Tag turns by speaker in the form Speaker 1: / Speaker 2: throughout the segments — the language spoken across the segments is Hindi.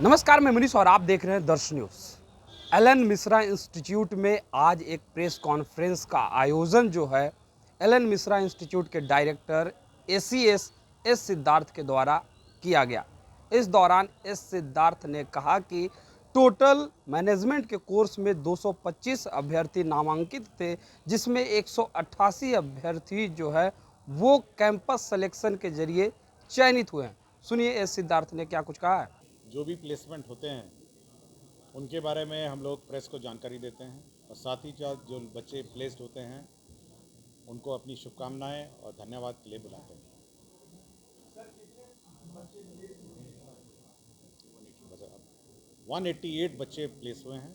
Speaker 1: नमस्कार, मैं मनीष और आप देख रहे हैं दर्श न्यूज़। एलन मिश्रा इंस्टीट्यूट में आज एक प्रेस कॉन्फ्रेंस का आयोजन जो है एलन मिश्रा इंस्टीट्यूट के डायरेक्टर एसीएस एस सिद्धार्थ के द्वारा किया गया। इस दौरान एस सिद्धार्थ ने कहा कि टोटल मैनेजमेंट के कोर्स में 225 अभ्यर्थी नामांकित थे, जिसमें 188 अभ्यर्थी जो है वो कैंपस सिलेक्शन के जरिए चयनित हुए हैं। सुनिए एस सिद्धार्थ ने क्या कुछ कहा है।
Speaker 2: जो भी प्लेसमेंट होते हैं उनके बारे में हम लोग प्रेस को जानकारी देते हैं और साथ ही साथ जो बच्चे प्लेस्ड होते हैं उनको अपनी शुभकामनाएं और धन्यवाद के लिए बुलाते हैं। 188 बच्चे प्लेस हुए हैं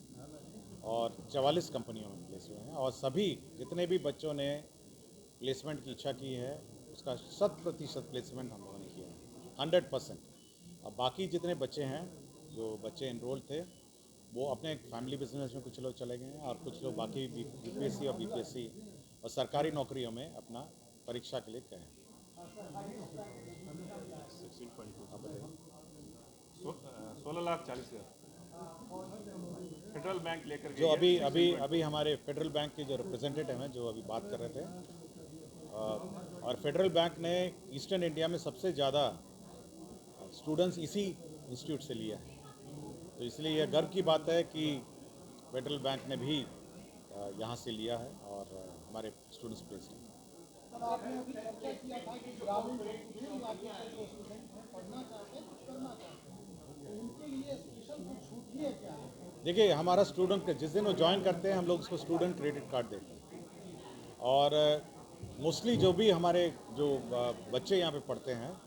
Speaker 2: और 44 कंपनियों में प्लेस हुए हैं और सभी जितने भी बच्चों ने प्लेसमेंट की इच्छा की है उसका 100% प्लेसमेंट हम लोगों ने किया है, 100%। अब बाकी जितने बच्चे हैं जो बच्चे एनरोल थे वो अपने फैमिली बिजनेस में कुछ लोग चले गए हैं और कुछ लोग बाकी यूपीएससी और बीपीएससी और सरकारी नौकरियों में अपना परीक्षा के लिए गए हैं।
Speaker 3: 16,40,000 फेडरल बैंक लेकर
Speaker 2: जो अभी हमारे फेडरल बैंक के जो रिप्रेजेंटेटिव हैं जो अभी बात कर रहे थे और फेडरल बैंक ने ईस्टर्न इंडिया में सबसे ज़्यादा स्टूडेंट्स इसी इंस्टीट्यूट से लिया है, तो इसलिए यह गर्व की बात है कि फेडरल बैंक ने भी यहाँ से लिया है और हमारे स्टूडेंट्स प्लेस्ड हैं। देखिए, हमारा स्टूडेंट जिस दिन वो ज्वाइन करते हैं हम लोग उसको स्टूडेंट क्रेडिट कार्ड देते हैं और मोस्टली जो भी हमारे जो बच्चे यहाँ पे पढ़ते हैं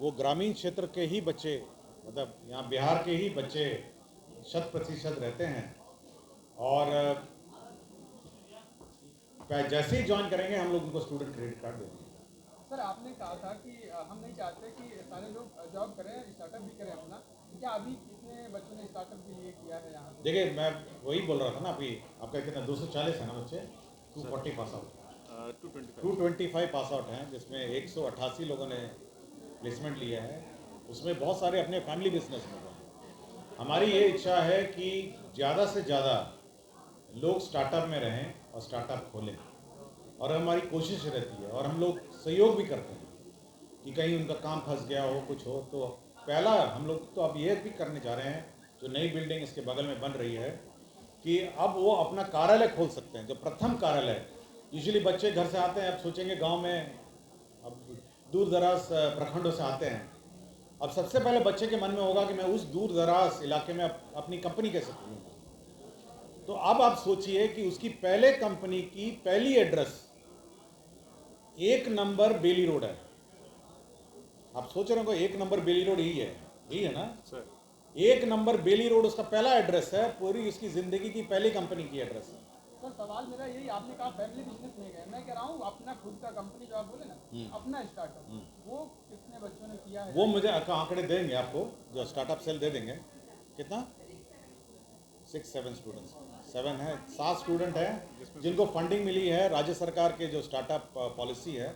Speaker 2: वो ग्रामीण क्षेत्र के ही बच्चे, मतलब यहाँ बिहार के ही बच्चे 100% रहते हैं और जैसे ही ज्वाइन करेंगे हम लोग उनको स्टूडेंट क्रेडिट कार्ड देंगे।
Speaker 4: सर, आपने कहा था कि हम नहीं चाहते कि सारे लोग जॉब करें, स्टार्टअप भी करें अपना। क्या अभी कितने बच्चों ने स्टार्टअप के लिए किया है यहाँ?
Speaker 2: देखिए, मैं वही बोल रहा था ना, अभी आपका कितना 240 है ना बच्चे, 240 पास आउट, 225 पास आउट हैं, जिसमें 188 लोगों ने प्लेसमेंट लिया है। उसमें बहुत सारे अपने फैमिली बिजनेस में हैं। हमारी ये इच्छा है कि ज़्यादा से ज़्यादा लोग स्टार्टअप में रहें और स्टार्टअप खोलें और हमारी कोशिश रहती है और हम लोग सहयोग भी करते हैं कि कहीं उनका काम फंस गया हो, कुछ हो। तो पहला हम लोग तो अब ये भी करने जा रहे हैं, जो नई बिल्डिंग इसके बगल में बन रही है, कि अब वो अपना कार्यालय खोल सकते हैं, जो प्रथम कार्यालय। यूजुअली बच्चे घर से आते हैं, अब सोचेंगे गाँव में, अब दूर दराज प्रखंडों से आते हैं, अब सबसे पहले बच्चे के मन में होगा कि मैं उस दूर दराज इलाके में अपनी कंपनी कैसे खोलूँगा। तो अब आप सोचिए कि उसकी पहले कंपनी की पहली एड्रेस 1 नंबर बेली रोड है। आप सोच रहे हो 1 नंबर बेली रोड यही है ना
Speaker 3: सर?
Speaker 2: 1 नंबर बेली रोड उसका पहला एड्रेस है, पूरी उसकी जिंदगी की पहली कंपनी की एड्रेस है।
Speaker 4: सर, सवाल मेरा यही, आपने कहा फैमिली बिजनेस में गए, मैं कह रहा हूँ अपना खुद का कंपनी जो आप बोले ना, अपना स्टार्टअप, वो कितने बच्चों ने किया है?
Speaker 2: वो मुझे आंकड़े देंगे आपको, जो स्टार्टअप सेल दे देंगे। कितना 6-7 स्टूडेंट्स, 7 है, 7 स्टूडेंट हैं जिनको फंडिंग मिली है राज्य सरकार के जो स्टार्टअप पॉलिसी है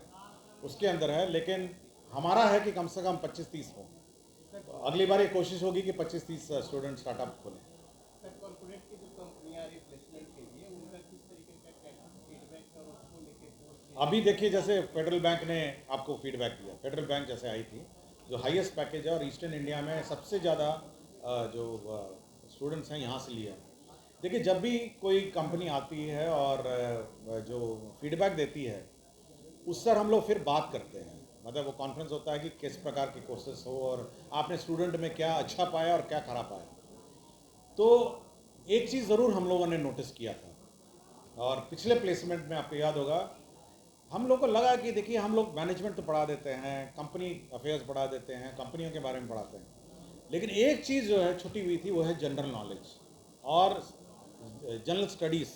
Speaker 2: उसके अंदर है, लेकिन हमारा है कि कम से कम 25-30 हो। तो अगली बार ये कोशिश होगी कि 25-30 स्टूडेंट स्टार्टअप खोलें।
Speaker 4: कॉर्पोरेट की जो कंपनियां रिप्लेसमेंट के लिए उनका किस तरीके का क्या फीडबैक और उसको लेके?
Speaker 2: अभी देखिए, जैसे फेडरल बैंक ने आपको फीडबैक दिया, फेडरल बैंक जैसे आई थी, जो हाईएस्ट पैकेज है और ईस्टर्न इंडिया में सबसे ज़्यादा जो स्टूडेंट्स हैं यहाँ से लिया। देखिए, जब भी कोई कंपनी आती है और जो फीडबैक देती है उस पर हम लोग फिर बात करते हैं, मतलब वो कॉन्फ्रेंस होता है कि किस प्रकार के कोर्सेस हो और आपने स्टूडेंट में क्या अच्छा पाया और क्या खराब पाया। तो एक चीज़ ज़रूर हम लोगों ने नोटिस किया था और पिछले प्लेसमेंट में आपको याद होगा, हम लोग को लगा कि देखिए हम लोग मैनेजमेंट तो पढ़ा देते हैं, कंपनी अफेयर्स पढ़ा देते हैं, कंपनियों के बारे में पढ़ाते हैं, लेकिन एक चीज़ जो है छुट्टी हुई थी वो है जनरल नॉलेज और जनरल स्टडीज़।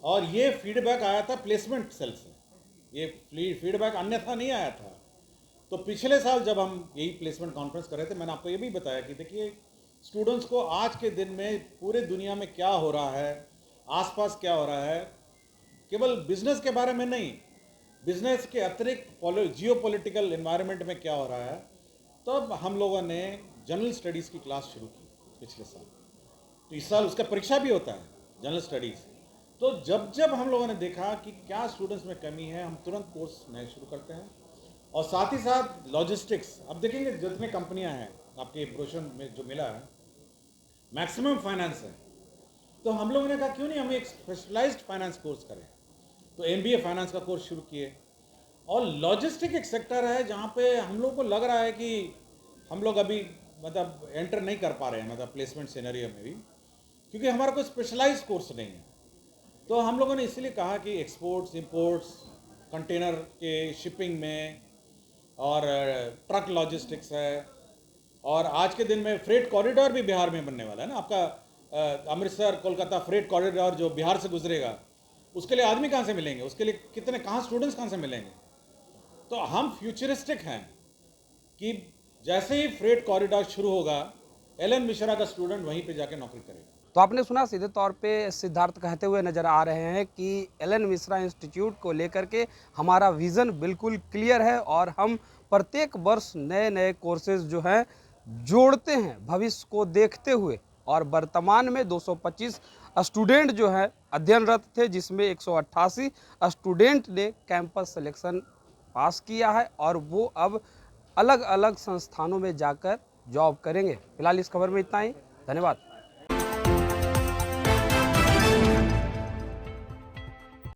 Speaker 2: और ये फीडबैक आया था प्लेसमेंट सेल से, ये फीडबैक अन्यथा नहीं आया था। तो पिछले साल जब हम यही प्लेसमेंट कॉन्फ्रेंस कर रहे थे, मैंने आपको ये भी बताया कि देखिए स्टूडेंट्स को आज के दिन में पूरे दुनिया में क्या हो रहा है, आसपास क्या हो रहा है, केवल बिजनेस के बारे में नहीं, बिजनेस के अतिरिक्त जियो पॉलिटिकल एनवायरनमेंट में क्या हो रहा है, तब हम लोगों ने जनरल स्टडीज़ की क्लास शुरू की पिछले साल। तो इस साल उसका परीक्षा भी होता है जनरल स्टडीज़। तो जब जब हम लोगों ने देखा कि क्या स्टूडेंट्स में कमी है, हम तुरंत कोर्स नए शुरू करते हैं। और साथ ही साथ लॉजिस्टिक्स, अब देखेंगे जितने कंपनियां हैं आपके ब्रोशर में जो मिला है, मैक्सिमम फाइनेंस है। तो हम लोगों ने कहा क्यों नहीं हम एक स्पेशलाइज्ड फाइनेंस कोर्स करें। तो MBA फाइनेंस का कोर्स शुरू किए। और लॉजिस्टिक एक सेक्टर है जहाँ पे हम लोग को लग रहा है कि हम लोग अभी मतलब एंटर नहीं कर पा रहे हैं, मतलब प्लेसमेंट सिनेरियो में भी, क्योंकि हमारा कोई स्पेशलाइज कोर्स नहीं है। तो हम लोगों ने इसलिए कहा कि एक्सपोर्ट्स, इंपोर्ट्स, कंटेनर के शिपिंग में और ट्रक लॉजिस्टिक्स है, और आज के दिन में फ्रेट कॉरिडोर भी बिहार में बनने वाला है ना आपका, अमृतसर कोलकाता फ्रेट कॉरिडोर जो बिहार से गुजरेगा, उसके लिए आदमी कहाँ से मिलेंगे, उसके लिए कितने कहाँ स्टूडेंट्स कहाँ से मिलेंगे। तो हम फ्यूचरिस्टिक हैं कि जैसे ही फ्रेट कॉरिडोर शुरू होगा, LN मिश्रा का स्टूडेंट वहीं पे जाके नौकरी करेगा।
Speaker 1: तो आपने सुना, सीधे तौर पे सिद्धार्थ कहते हुए नजर आ रहे हैं कि एलन मिश्रा इंस्टीट्यूट को लेकर के हमारा विज़न बिल्कुल क्लियर है और हम प्रत्येक वर्ष नए नए कोर्सेज जो हैं जोड़ते हैं भविष्य को देखते हुए। और वर्तमान में 225 स्टूडेंट जो हैं अध्ययनरत थे, जिसमें 188 स्टूडेंट ने कैंपस सिलेक्शन पास किया है और वो अब अलग अलग संस्थानों में जाकर जॉब करेंगे। फिलहाल इस खबर में इतना ही। धन्यवाद।